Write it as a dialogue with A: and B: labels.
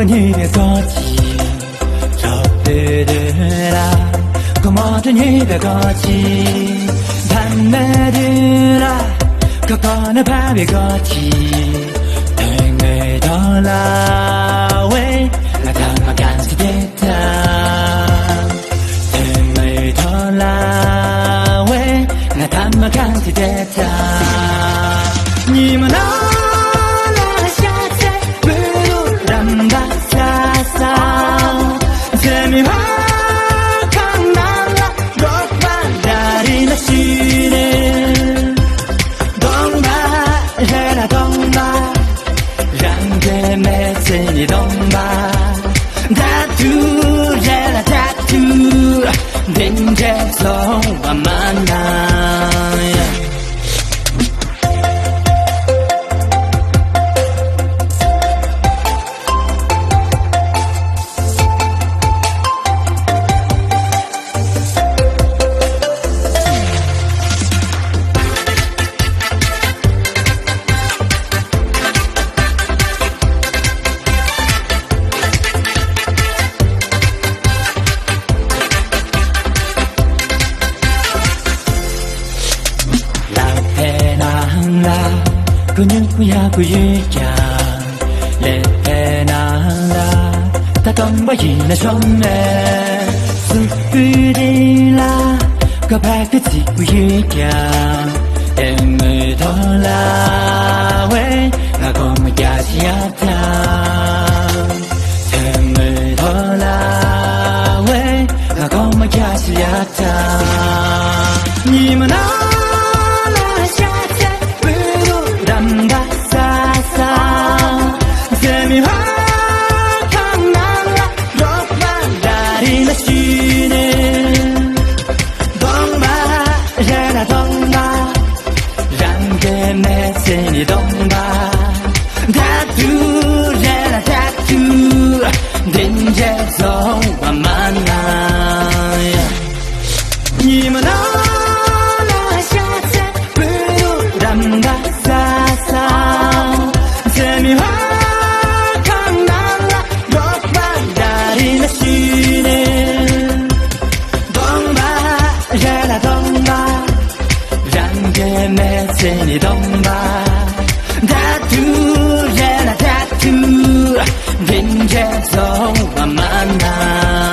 A: 你别着急，找对的啦，可莫着你别着急，谈没的啦，可可那怕别着急，对没到啦喂，那他妈干死别他，对没到啦喂，那他妈干死别他，你们呢？你懂吧 ？Tattoo， tattoo， 连接走我们呐。그녀야 그이야 레페나라 다동바이나 좀네 스피디라 가바그지 그이야 엠을 돌라 왜 나고마야시야타 엠을 돌라 왜 나고마야시야타 니만你懂吧 ？Tattoo， tattoo， 连接走慢慢来。你们那下次不如让它撒撒，这米花看难了，我把大地的心呢，懂吧？让它懂吧？让给每次你懂吧？ Tattoo， tattoo， 连接走慢慢来。